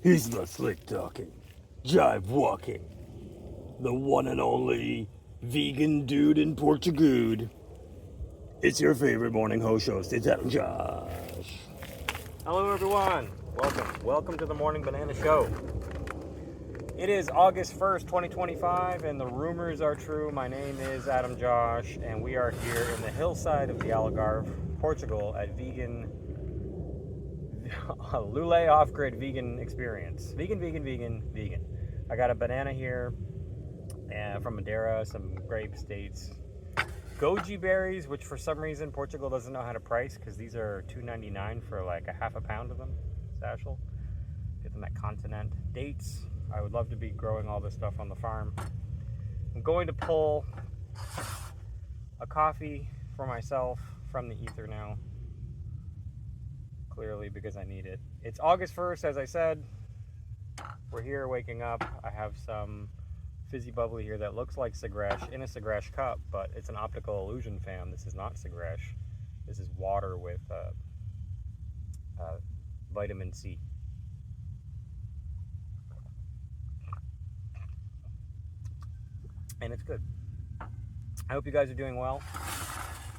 He's the slick talking, jive walking, the one and only vegan dude in Portugal. It's your favorite morning host. It's Adam Josh. Hello, everyone. Welcome to the Morning Banana Show. It is August 1st, 2025, and the rumors are true. My name is Adam Josh, and we are here in the hillside of the Algarve, Portugal, at vegan Lule off-grid vegan experience. Vegan. I got a banana here from Madeira, some grapes, dates, goji berries, which for some reason Portugal doesn't know how to price because these are $2.99 for like a half a pound of them. Satchel. Get them at Continent. Dates. I would love to be growing all this stuff on the farm. I'm going to pull a coffee for myself from the ether now. Clearly, because I need it. It's August 1st, as I said. We're here waking up. I have some fizzy bubbly here that looks like Sagresh in a Sagresh cup, but it's an optical illusion fan. This is not Sagresh. This is water with vitamin C. And it's good. I hope you guys are doing well.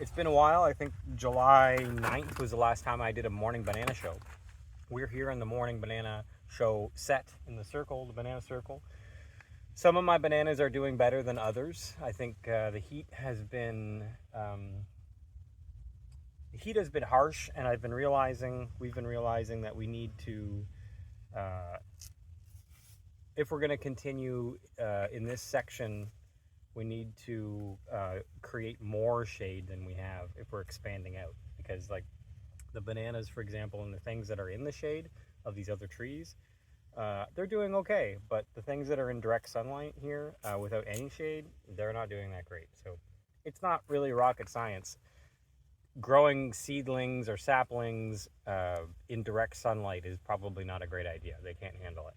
It's been a while. I think July 9th was the last time I did a morning banana show. We're here in the morning banana show set in the circle, the banana circle. Some of my bananas are doing better than others. I think the heat has been harsh, and we've been realizing that we need to, if we're going to continue in this section, we need to create more shade than we have if we're expanding out. Because like the bananas, for example, and the things that are in the shade of these other trees, they're doing okay. But the things that are in direct sunlight here without any shade, they're not doing that great. So it's not really rocket science. Growing seedlings or saplings in direct sunlight is probably not a great idea. They can't handle it.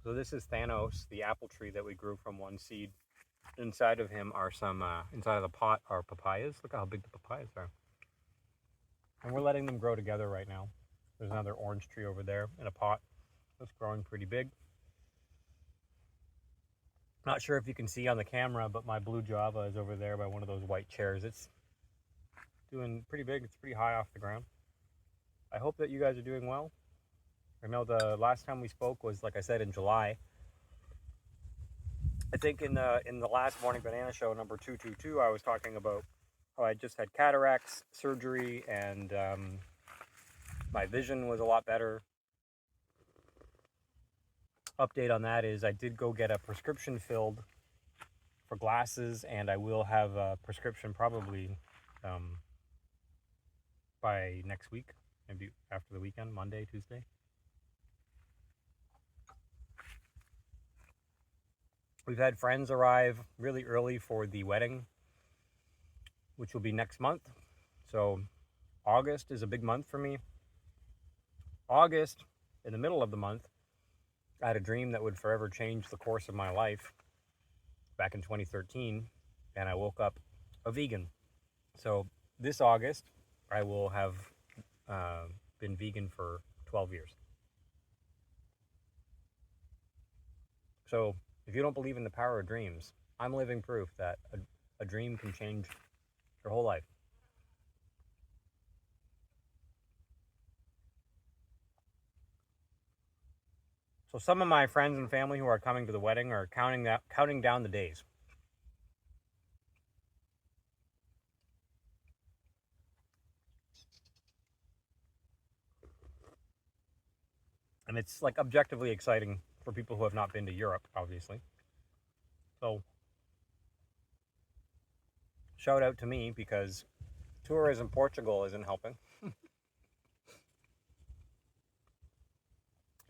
So this is Thanos, the apple tree that we grew from one seed. Inside of him are some, inside of the pot are papayas. Look how big the papayas are. And we're letting them grow together right now. There's another orange tree over there in a pot that's growing pretty big. Not sure if you can see on the camera, but my blue java is over there by one of those white chairs. It's doing pretty big. It's pretty high off the ground. I hope that you guys are doing well. I know the last time we spoke was, like I said, in July. I think in the last Morning Banana Show, number 222, I was talking about how I just had cataracts surgery and my vision was a lot better. Update on that is I did go get a prescription filled for glasses, and I will have a prescription probably by next week, maybe after the weekend, Monday, Tuesday. We've had friends arrive really early for the wedding, which will be next month. So August is a big month for me. August, in the middle of the month, I had a dream that would forever change the course of my life back in 2013, and I woke up a vegan. So this August, I will have been vegan for 12 years. So if you don't believe in the power of dreams, I'm living proof that a dream can change your whole life. So some of my friends and family who are coming to the wedding are counting down the days. And it's like objectively exciting for people who have not been to Europe, obviously. So shout out to me, because tourism Portugal isn't helping.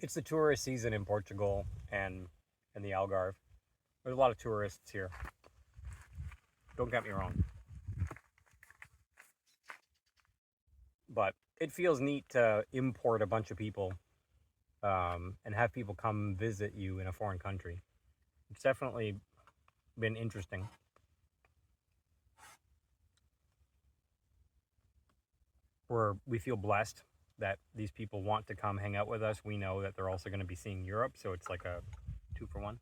It's the tourist season in Portugal and the Algarve. There's a lot of tourists here. Don't get me wrong. But it feels neat to import a bunch of people and have people come visit you in a foreign country. It's definitely been interesting. we feel blessed that these people want to come hang out with us. We know that they're also going to be seeing Europe, so it's like a 2-for-1.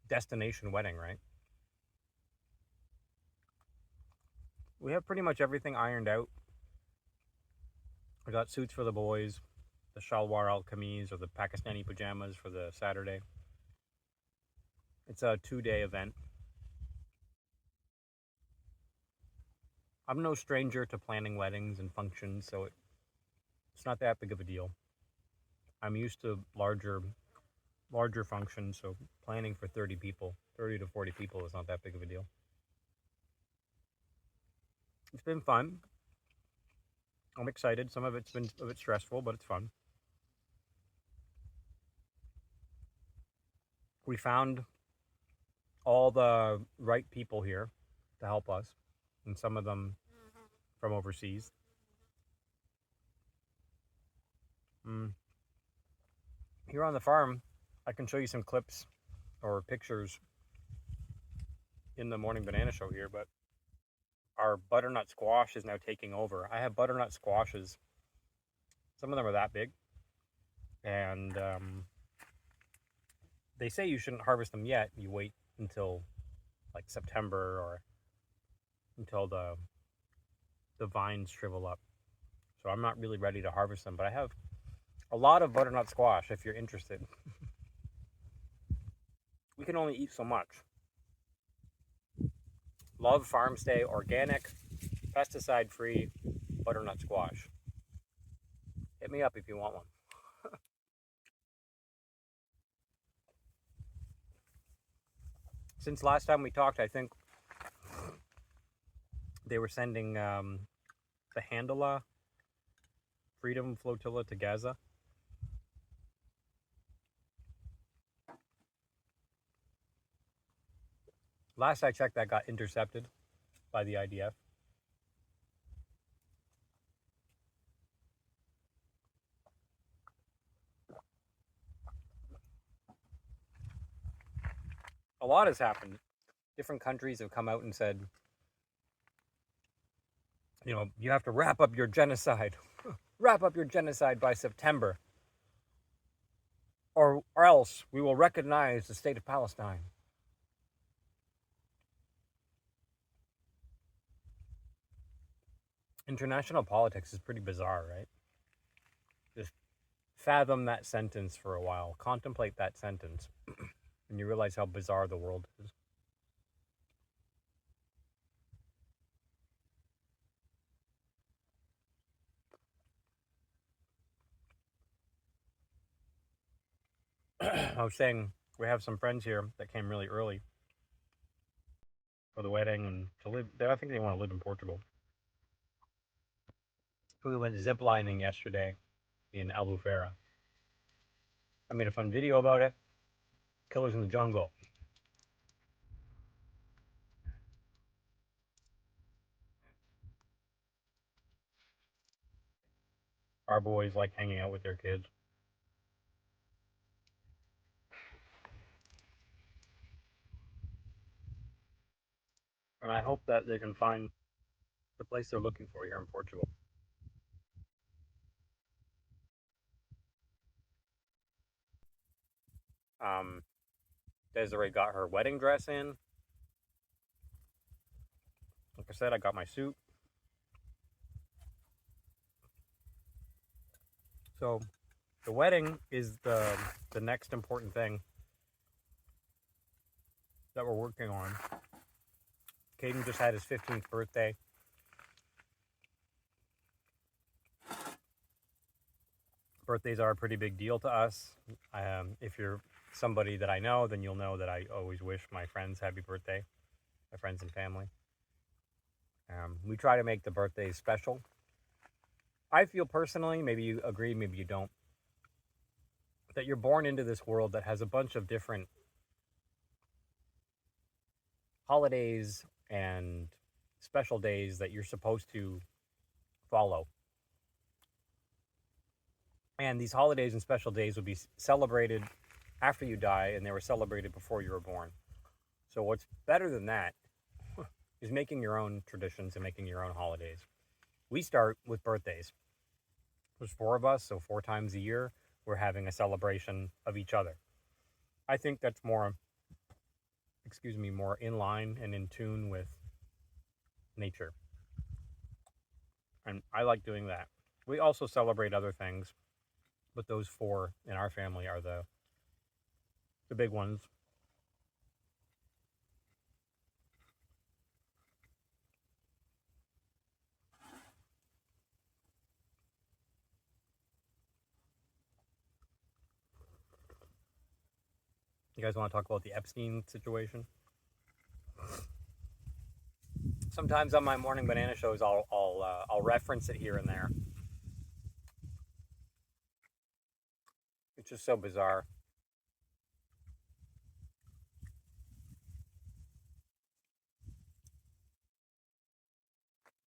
Destination wedding, right? We have pretty much everything ironed out. We got suits for the boys, the shalwar al kameez or the Pakistani pajamas for the Saturday. It's a 2-day event. I'm no stranger to planning weddings and functions, so it's not that big of a deal. I'm used to larger functions, so planning for 30 people, 30 to 40 people is not that big of a deal. It's been fun. I'm excited. Some of it's been a bit stressful, but it's fun. We found all the right people here to help us, and some of them from overseas. Here on the farm, I can show you some clips or pictures in the Morning Banana Show here, but our butternut squash is now taking over. I have butternut squashes. Some of them are that big, and they say you shouldn't harvest them yet. You wait until like September or until the vines shrivel up. So I'm not really ready to harvest them, but I have a lot of butternut squash if you're interested. We can only eat so much. Love farm stay organic, pesticide free butternut squash. Hit me up if you want one. Since last time we talked, I think they were sending the Handala Freedom Flotilla to Gaza. Last I checked, that got intercepted by the IDF. A lot has happened. Different countries have come out and said, you have to wrap up your genocide. Wrap up your genocide by September. Or else we will recognize the state of Palestine. International politics is pretty bizarre, right? Just fathom that sentence for a while. Contemplate that sentence. And you realize how bizarre the world is. I was saying we have some friends here that came really early for the wedding and to live. I think they want to live in Portugal. We went ziplining yesterday in Albufeira. I made a fun video about it. Killers in the Jungle. Our boys like hanging out with their kids. And I hope that they can find the place they're looking for here in Portugal. Desiree got her wedding dress in. Like I said, I got my suit. So the wedding is the next important thing that we're working on. Caden just had his 15th birthday. Birthdays are a pretty big deal to us. If you're somebody that I know, then you'll know that I always wish my friends happy birthday, my friends and family. We try to make the birthdays special. I feel personally, maybe you agree, maybe you don't, that you're born into this world that has a bunch of different holidays and special days that you're supposed to follow. And these holidays and special days will be celebrated after you die, and they were celebrated before you were born. So what's better than that is making your own traditions and making your own holidays. We start with birthdays. There's four of us, so 4 times a year, we're having a celebration of each other. I think that's more, more in line and in tune with nature. And I like doing that. We also celebrate other things, but those four in our family are the big ones. You guys want to talk about the Epstein situation? Sometimes on my morning banana shows, I'll reference it here and there. It's just so bizarre.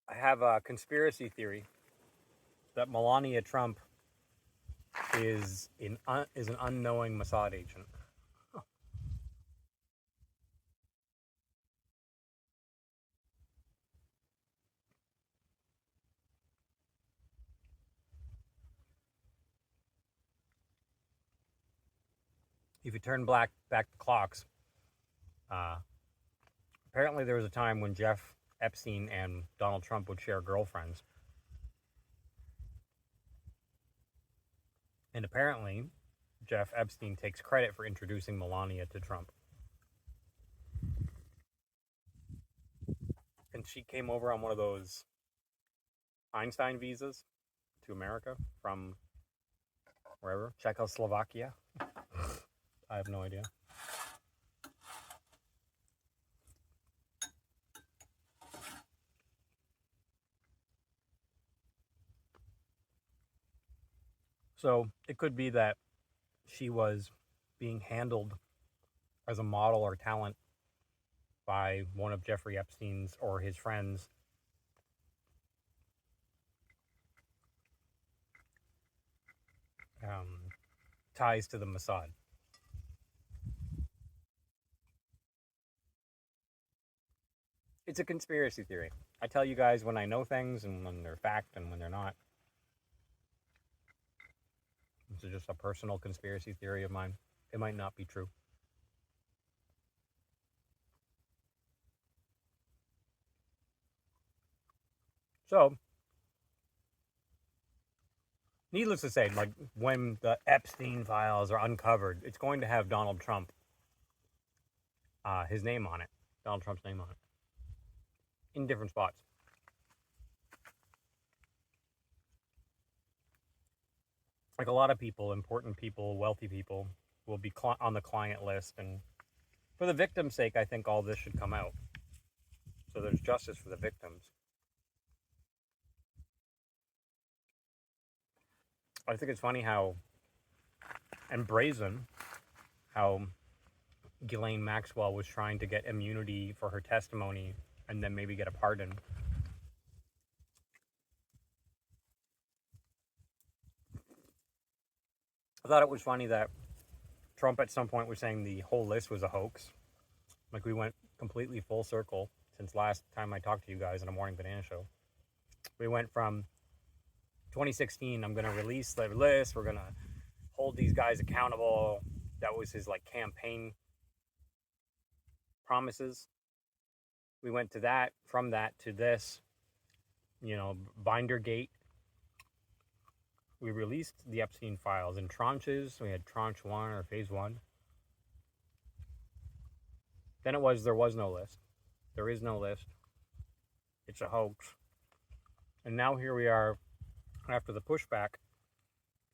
I have a conspiracy theory that Melania Trump is an unknowing Mossad agent. If you turn back the clocks, uh, apparently there was a time when Jeff Epstein and Donald Trump would share girlfriends, and apparently Jeff Epstein takes credit for introducing Melania to Trump. And she came over on one of those Einstein visas to America from wherever, Czechoslovakia. I have no idea. So it could be that she was being handled as a model or talent by one of Jeffrey Epstein's or his friends. Ties to the Mossad. It's a conspiracy theory. I tell you guys when I know things and when they're fact and when they're not. This is just a personal conspiracy theory of mine. It might not be true. So, needless to say, like when the Epstein files are uncovered, it's going to have Donald Trump, his name on it, Donald Trump's name on it, in different spots. Like a lot of people, important people, wealthy people, will be on the client list. And for the victim's sake, I think all this should come out. So there's justice for the victims. I think it's funny how, and brazen, how Ghislaine Maxwell was trying to get immunity for her testimony and then maybe get a pardon. I thought it was funny that Trump at some point was saying the whole list was a hoax. Like we went completely full circle since last time I talked to you guys on a morning banana show. We went from 2016, I'm going to release the list. We're going to hold these guys accountable. That was his like campaign promises. We went to that, from that to this, Bindergate. We released the Epstein files in tranches. We had tranche 1 or phase 1. Then there was no list. There is no list. It's a hoax. And now here we are after the pushback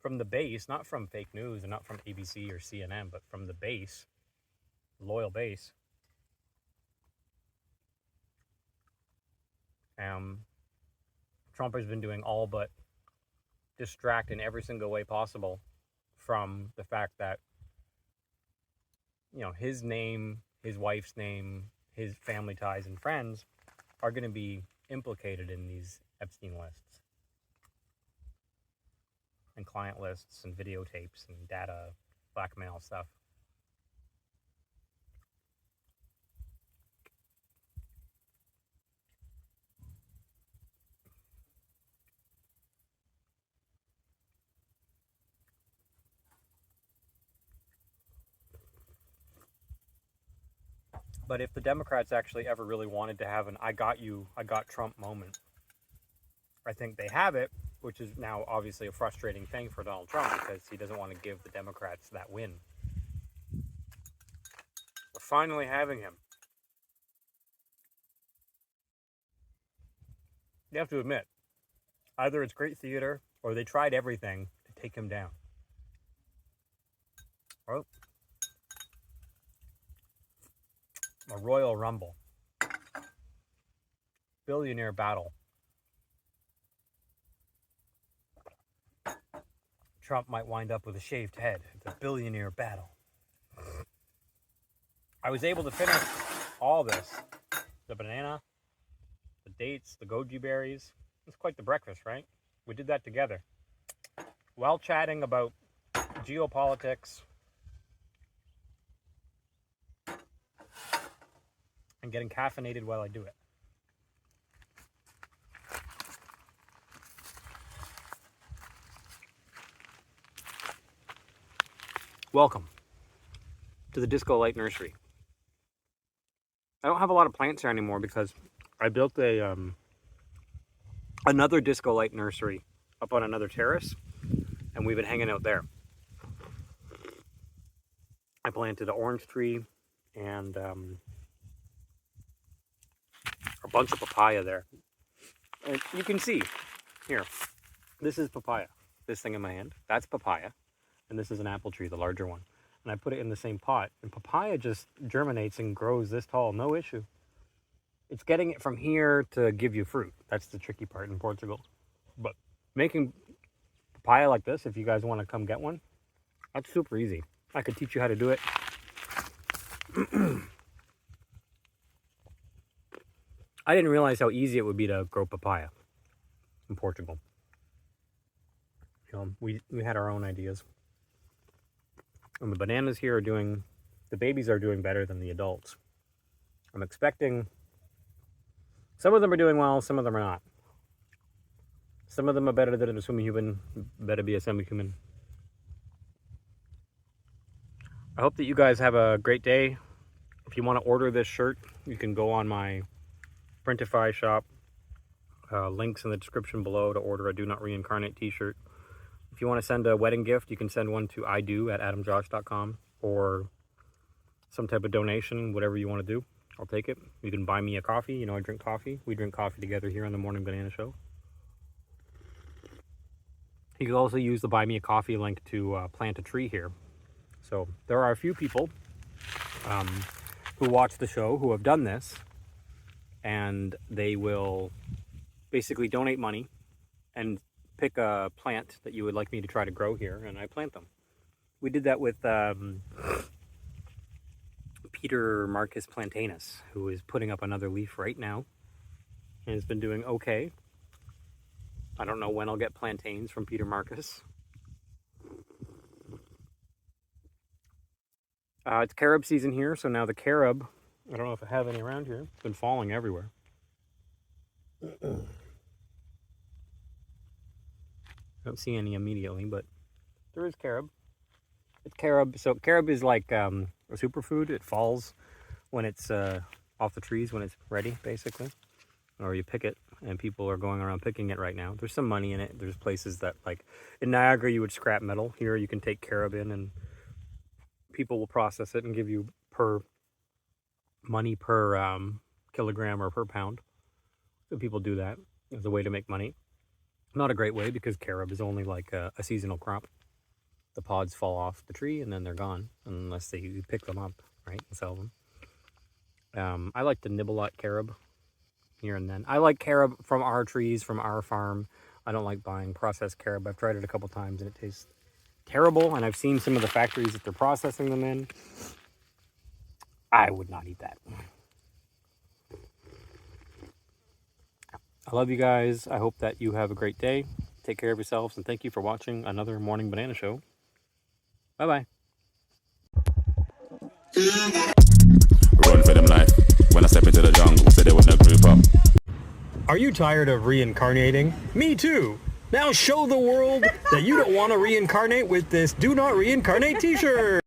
from the base, not from fake news and not from ABC or CNN, but from the base, loyal base. Trump has been doing all but distract in every single way possible from the fact that, his name, his wife's name, his family ties and friends are going to be implicated in these Epstein lists and client lists and videotapes and data blackmail stuff. But if the Democrats actually ever really wanted to have an I got you, I got Trump moment, I think they have it, which is now obviously a frustrating thing for Donald Trump because he doesn't want to give the Democrats that win. We're finally having him. You have to admit, either it's great theater or they tried everything to take him down. Oh. A Royal Rumble. Billionaire battle. Trump might wind up with a shaved head. It's a billionaire battle. I was able to finish all this. The banana, the dates, the goji berries. It's quite the breakfast, right? We did that together. While chatting about geopolitics and getting caffeinated while I do it. Welcome to the Disco Light Nursery. I don't have a lot of plants here anymore because I built a another Disco Light Nursery up on another terrace, and we've been hanging out there. I planted an orange tree and a bunch of papaya there. And you can see here, this is papaya. This thing in my hand, that's papaya. And this is an apple tree, the larger one. And I put it in the same pot. And papaya just germinates and grows this tall, no issue. It's getting it from here to give you fruit. That's the tricky part in Portugal. But making papaya like this, if you guys want to come get one, that's super easy. I could teach you how to do it. I didn't realize how easy it would be to grow papaya in Portugal. You know, we had our own ideas. And the bananas here the babies are doing better than the adults. I'm expecting, some of them are doing well, some of them are not. Some of them are better than a semi-human, better be a semi-human. I hope that you guys have a great day. If you want to order this shirt, you can go on my Printify shop. Links in the description below to order a Do Not Reincarnate t-shirt. If you want to send a wedding gift, you can send one to ido@adamjosh.com or some type of donation, whatever you want to do. I'll take it. You can buy me a coffee. You know, I drink coffee. We drink coffee together here on the Morning Banana Show. You can also use the Buy Me a Coffee link to plant a tree here. So there are a few people who watch the show who have done this, and they will basically donate money and pick a plant that you would like me to try to grow here, and I plant them. We did that with Peter Marcus Plantanus, who is putting up another leaf right now and has been doing okay. I don't know when I'll get plantains from Peter Marcus. It's carob season here, so now the carob, I don't know if I have any around here, it's been falling everywhere. I don't see any immediately, but there is carob. It's carob. So carob is like a superfood. It falls when it's off the trees, when it's ready, basically. Or you pick it, and people are going around picking it right now. There's some money in it. There's places that, like in Niagara, you would scrap metal. Here, you can take carob in, and people will process it and give you money per kilogram or per pound. So people do that as a way to make money. Not a great way, because carob is only like a seasonal crop. The pods fall off the tree and then they're gone unless you pick them up, right, and sell them. I like to nibble at carob here and then. I like carob from our trees, from our farm. I don't like buying processed carob. I've tried it a couple times and it tastes terrible, and I've seen some of the factories that they're processing them in. I would not eat that. I love you guys. I hope that you have a great day. Take care of yourselves, and thank you for watching another Morning Banana Show. Bye-bye. Run for them life. When I step into the jungle, say they wouldn't group up. Are you tired of reincarnating? Me too. Now show the world that you don't want to reincarnate with this Do Not Reincarnate t-shirt.